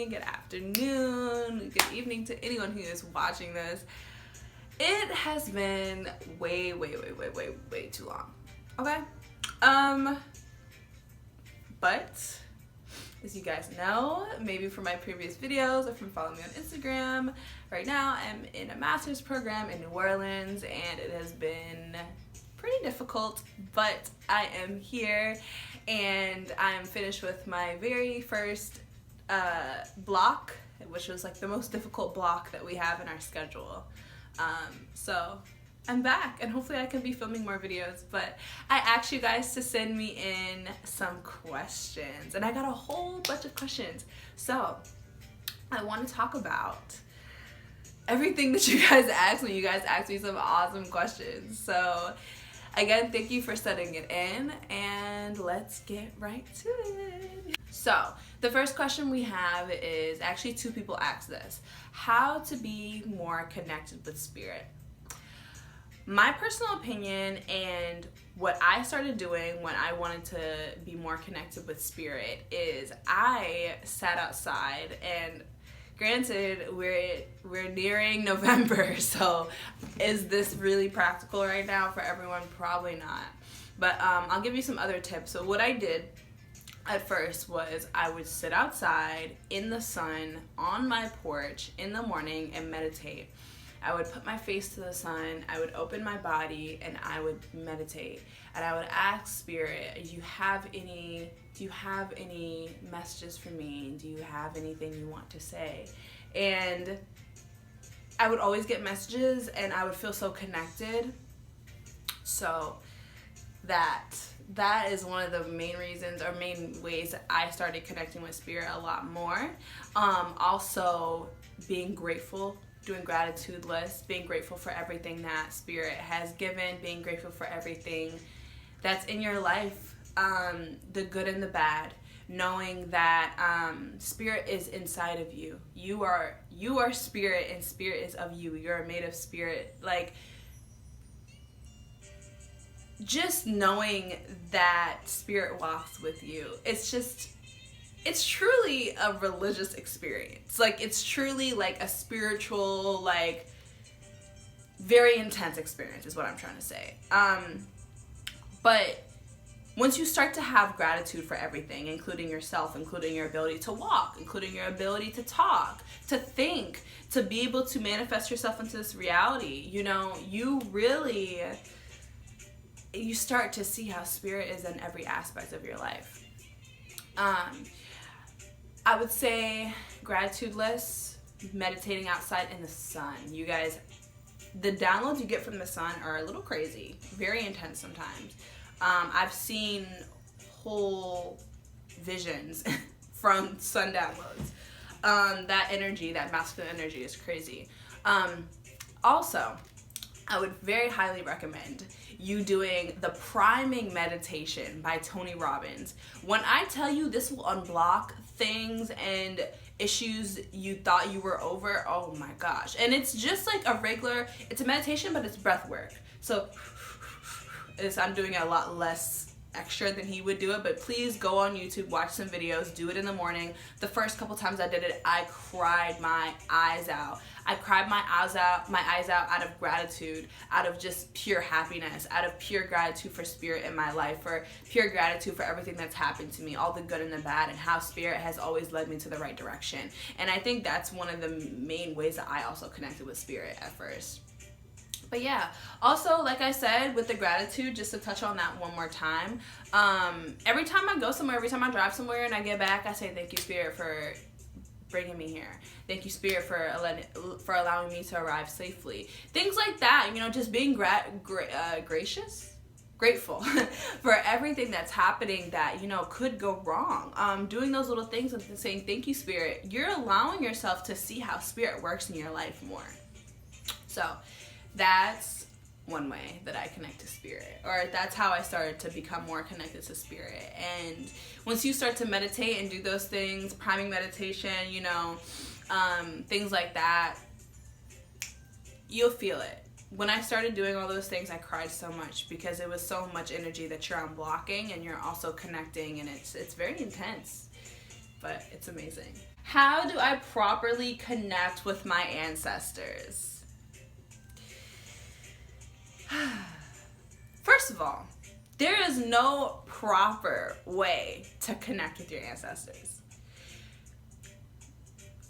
morning, good afternoon, good evening to anyone who is watching this. It has been way too long. Okay? But as you guys know, maybe from my previous videos or from following me on Instagram, right now I'm in a master's program in New Orleans and it has been pretty difficult, but I am here and I'm finished with my very first block, which was like the most difficult block that we have in our schedule. So I'm back and hopefully I can be filming more videos, but I asked you guys to send me in some questions and I got a whole bunch of questions. So I want to talk about everything that you guys asked me. You guys asked me some awesome questions. So again, thank you for sending it in and let's get right to it. So the first question we have is, actually two people asked this: how to be more connected with spirit. My personal opinion and what I started doing when I wanted to be more connected with spirit is I sat outside, and granted we're nearing November, so is this really practical right now for everyone? Probably not. But I'll give you some other tips. So what I did at first was I would sit outside in the sun on my porch in the morning and meditate. I would put my face to the sun, I would open my body, and I would meditate. And I would ask Spirit, do you have any messages for me? Do you have anything you want to say? And I would always get messages and I would feel so connected. So that is one of the main reasons or main ways that I started connecting with spirit a lot more. Also being grateful, doing gratitude lists, being grateful for everything that spirit has given, being grateful for everything that's in your life, the good and the bad, knowing that spirit is inside of you. You are spirit and spirit is of you. You're made of spirit. Like, just knowing that spirit walks with you, it's truly a religious experience. Like, it's truly like a spiritual, like, very intense experience is what I'm trying to say. But once you start to have gratitude for everything, including yourself, including your ability to walk, including your ability to talk, to think, to be able to manifest yourself into this reality, you start to see how spirit is in every aspect of your life. I would say gratitude lists, meditating outside in the sun. You guys, the downloads you get from the sun are a little crazy, very intense sometimes. I've seen whole visions from sun downloads. That energy, that masculine energy is crazy. Also, I would very highly recommend you doing the priming meditation by Tony Robbins. When I tell you this will unblock things and issues you thought you were over, oh my gosh. And it's just like it's a meditation, but it's breath work. So I'm doing it a lot less extra than he would do it, but please go on YouTube, watch some videos, do it in the morning. The first couple times I did it, I cried my eyes out. I cried my eyes out of gratitude, out of just pure happiness, out of pure gratitude for spirit in my life, for pure gratitude for everything that's happened to me, all the good and the bad, and how spirit has always led me to the right direction. And I think that's one of the main ways that I also connected with spirit at first. But yeah, also, like I said, with the gratitude, just to touch on that one more time, every time I go somewhere, every time I drive somewhere and I get back, I say, thank you, Spirit, for bringing me here. Thank you, Spirit, for allowing me to arrive safely. Things like that, just being grateful for everything that's happening that, could go wrong. Doing those little things and saying, thank you, Spirit, you're allowing yourself to see how Spirit works in your life more. So that's one way that I connect to spirit, or that's how I started to become more connected to spirit. And once you start to meditate and do those things, priming meditation, things like that, you'll feel it. When I started doing all those things, I cried so much because it was so much energy that you're unblocking and you're also connecting, and it's very intense. but it's amazing. How do I properly connect with my ancestors? First of all, there is no proper way to connect with your ancestors.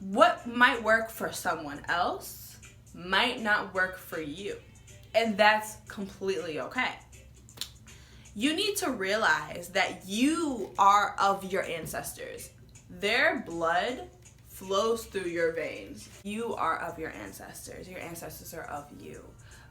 What might work for someone else might not work for you, and that's completely okay. You need to realize that you are of your ancestors. Their blood flows through your veins. You are of your ancestors. Your ancestors are of you.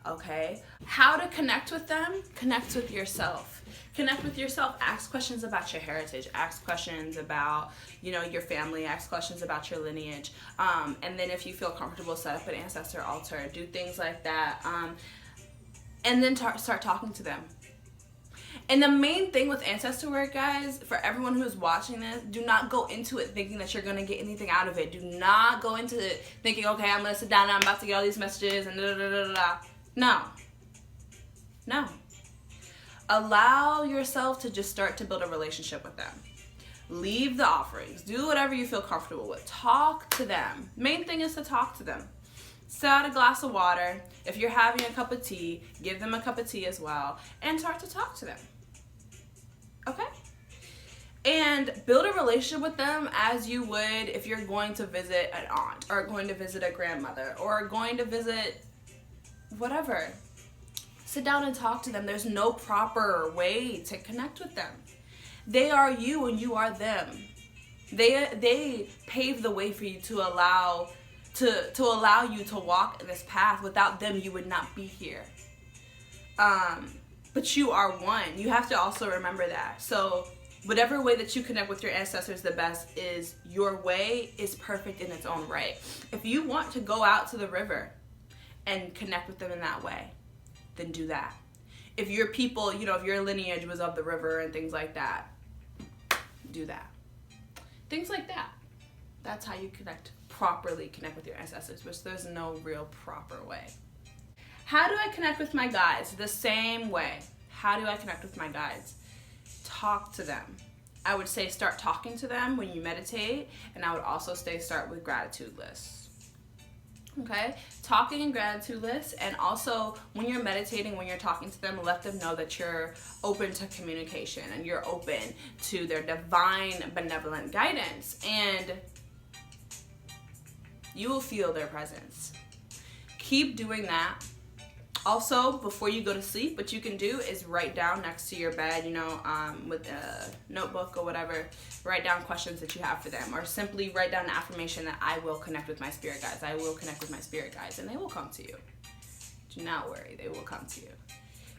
Okay? How to connect with them? Connect with yourself. Connect with yourself. Ask questions about your heritage. Ask questions about, your family. Ask questions about your lineage. And then if you feel comfortable, set up an ancestor altar. Do things like that. And then start talking to them. And the main thing with ancestor work, guys, for everyone who's watching this, do not go into it thinking that you're going to get anything out of it. Do not go into it thinking, okay, I'm going to sit down and I'm about to get all these messages and da-da-da-da-da. No. Allow yourself to just start to build a relationship with them. Leave the offerings. Do whatever you feel comfortable with. Talk to them. Main thing is to talk to them. Set out a glass of water. If you're having a cup of tea, give them a cup of tea as well and start to talk to them. Okay? And build a relationship with them as you would if you're going to visit an aunt or going to visit a grandmother or going to visit whatever. Sit down and talk to them. There's no proper way to connect with them. They are you and you are them. They pave the way for you to allow you to walk in this path. Without them, you would not be here. But you are one. You have to also remember that. So whatever way that you connect with your ancestors the best is your way is perfect in its own right. If you want to go out to the river and connect with them in that way, then do that. If your people, if your lineage was of the river and things like that, do that. Things like that. That's how you properly connect with your ancestors, which there's no real proper way. How do I connect with my guides? The same way. How do I connect with my guides? Talk to them. I would say start talking to them when you meditate, and I would also say start with gratitude lists. Okay? Talking and gratitude lists, and also when you're meditating, when you're talking to them, let them know that you're open to communication and you're open to their divine benevolent guidance, and you will feel their presence. Keep doing that. Also, before you go to sleep, what you can do is write down next to your bed, with a notebook or whatever, write down questions that you have for them, or simply write down an affirmation that I will connect with my spirit guides. I will connect with my spirit guides, and they will come to you. Do not worry, they will come to you.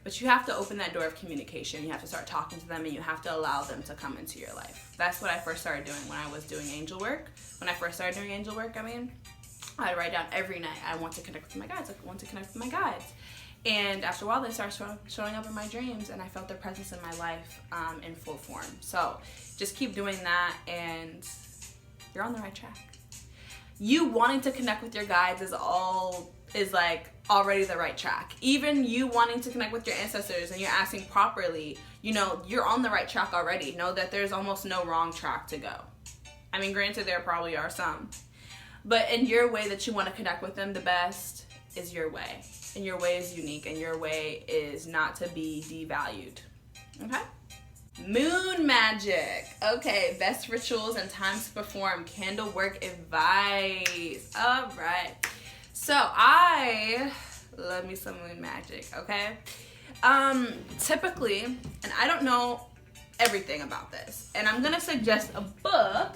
But you have to open that door of communication. You have to start talking to them, and you have to allow them to come into your life. That's what I first started doing when I was doing angel work. I'd write down every night, I want to connect with my guides. And after a while, they started showing up in my dreams, and I felt their presence in my life in full form. So just keep doing that, and you're on the right track. You wanting to connect with your guides is already the right track. Even you wanting to connect with your ancestors and you're asking properly, you're on the right track already. Know that there's almost no wrong track to go. I mean, granted, there probably are some. But in your way that you want to connect with them the best is your way. And your way is unique, and your way is not to be devalued. Okay? Moon magic. Okay, best rituals and times to perform. Candle work advice. All right. So I love me some moon magic, okay? Typically, and I don't know everything about this, and I'm going to suggest a book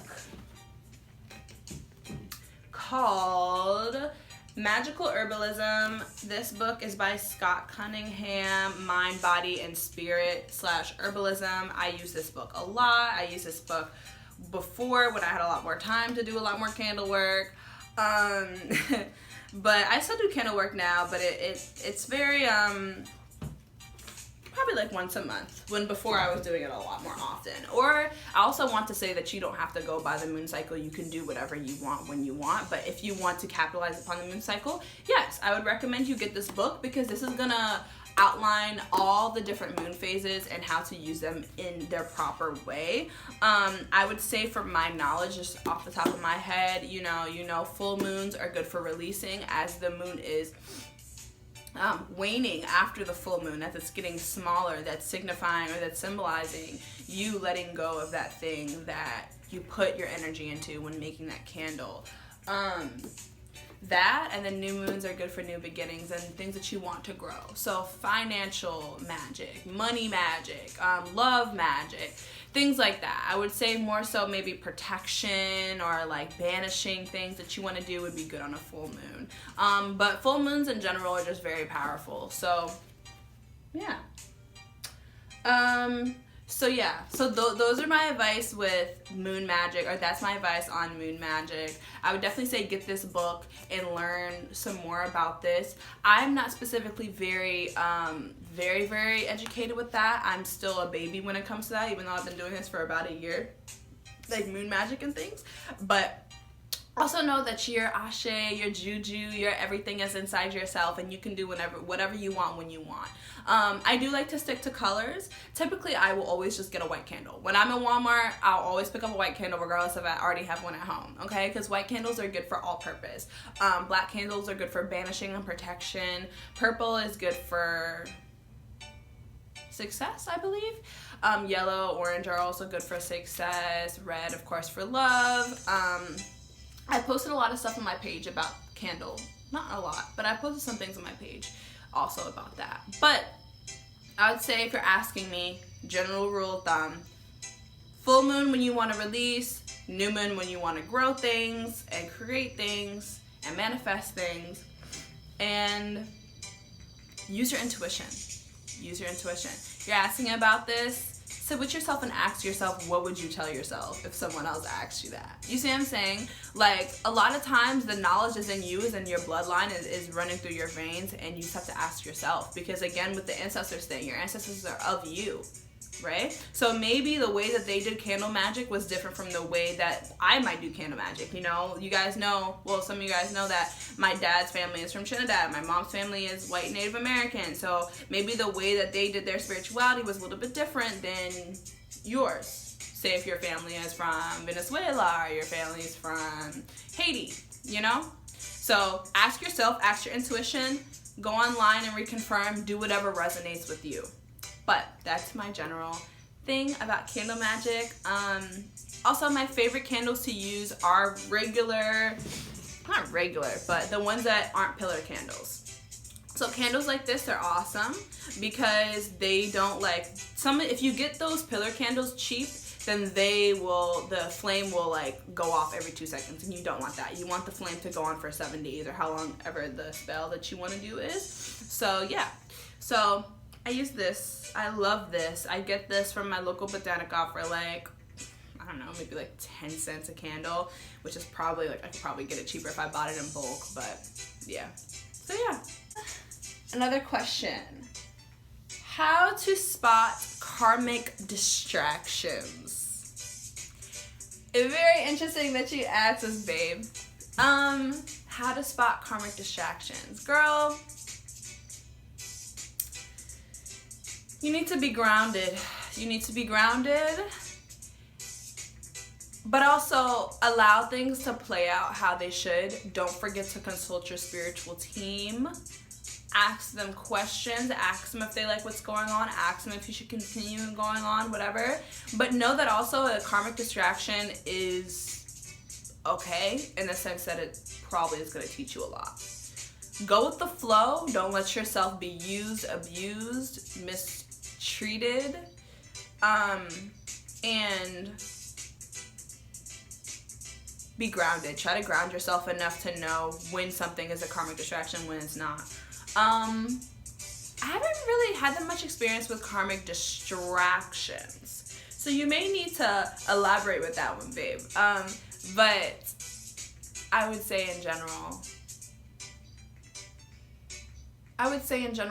called Magical Herbalism. This book is by Scott Cunningham, Mind, Body, and Spirit /Herbalism. I use this book a lot. I used this book before when I had a lot more time to do a lot more candle work. But I still do candle work now, but it's very, probably like once a month, when before I was doing it a lot more often. Or I also want to say that you don't have to go by the moon cycle. You can do whatever you want when you want. But if you want to capitalize upon the moon cycle, yes, I would recommend you get this book, because this is gonna outline all the different moon phases and how to use them in their proper way. I would say, from my knowledge, just off the top of my head, you know, full moons are good for releasing, as the moon is waning after the full moon, as it's getting smaller. That's signifying, or that's symbolizing you letting go of that thing that you put your energy into when making that candle. That, and then new moons are good for new beginnings and things that you want to grow. So financial magic, money magic, love magic, things like that. I would say more so maybe protection or like banishing things that you want to do would be good on a full moon. But full moons in general are just very powerful. So yeah. So those are my advice with moon magic, or that's my advice on moon magic. I would definitely say get this book and learn some more about this. I'm not specifically very educated with that. I'm still a baby when it comes to that, even though I've been doing this for about a year, like moon magic and things. But also know that your ashe, your juju, your everything is inside yourself, and you can do whatever you want when you want. I do like to stick to colors. Typically, I will always just get a white candle. When I'm in Walmart, I'll always pick up a white candle regardless if I already have one at home, okay? Because white candles are good for all purpose. Black candles are good for banishing and protection. Purple is good for success, I believe. Yellow, orange are also good for success. Red, of course, for love. I posted a lot of stuff on my page about candle. Not a lot, but I posted some things on my page also about that. But I would say, if you're asking me, general rule of thumb, full moon when you want to release, new moon when you want to grow things and create things and manifest things, and use your intuition. Use your intuition. You're asking about this, sit with yourself and ask yourself, what would you tell yourself if someone else asked you that? You see what I'm saying? Like, a lot of times the knowledge is in you, is in your bloodline, is running through your veins, and you just have to ask yourself. Because again, with the ancestors thing, your ancestors are of you, right? So maybe the way that they did candle magic was different from the way that I might do candle magic. You know, you guys know, well, some of you guys know that my dad's family is from Trinidad. My mom's family is white Native American. So maybe the way that they did their spirituality was a little bit different than yours. Say if your family is from Venezuela, or your family is from Haiti, you know? So ask yourself, ask your intuition, go online and reconfirm, do whatever resonates with you. But that's my general thing about candle magic. Also, my favorite candles to use are not regular, but the ones that aren't pillar candles. So candles like this are awesome because they don't if you get those pillar candles cheap, then the flame will like go off every 2 seconds, and you don't want that. You want the flame to go on for 7 days, or how long ever the spell that you want to do is. So yeah, so I use this. I love this. I get this from my local Botanica for like, I don't know, maybe like 10 cents a candle, which is probably I could probably get it cheaper if I bought it in bulk, but yeah. So yeah. Another question. How to spot karmic distractions? It's very interesting that you asked this, babe. How to spot karmic distractions. Girl, you need to be grounded. You need to be grounded, but also allow things to play out how they should. Don't forget to consult your spiritual team. Ask them questions. Ask them if they like what's going on. Ask them if you should continue going on, whatever. But know that also a karmic distraction is okay in the sense that it probably is going to teach you a lot. Go with the flow. Don't let yourself be used, abused, mistreated, and be grounded. Try to ground yourself enough to know when something is a karmic distraction, when it's not. I haven't really had that much experience with karmic distractions, so you may need to elaborate with that one, babe. But I would say in general,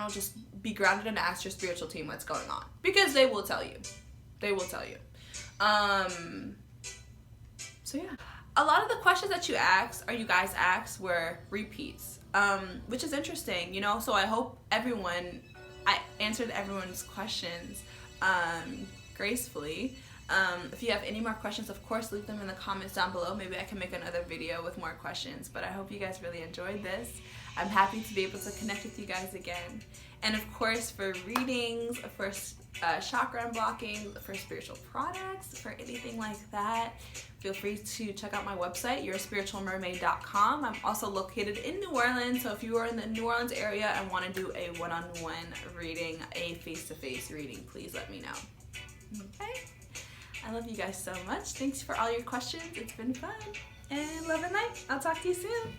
just be grounded and ask your spiritual team what's going on, because they will tell you. They will tell you. So yeah. A lot of the questions that you guys asked were repeats, which is interesting, you know, so I hope everyone I answered everyone's questions gracefully. If you have any more questions, of course, leave them in the comments down below. Maybe I can make another video with more questions, but I hope you guys really enjoyed this. I'm happy to be able to connect with you guys again. And of course, for readings, for chakra unblocking, for spiritual products, for anything like that, feel free to check out my website, yourspiritualmermaid.com. I'm also located in New Orleans, so if you are in the New Orleans area and want to do a one-on-one reading, a face-to-face reading, please let me know. Okay? I love you guys so much. Thanks for all your questions. It's been fun. And love and light. I'll talk to you soon.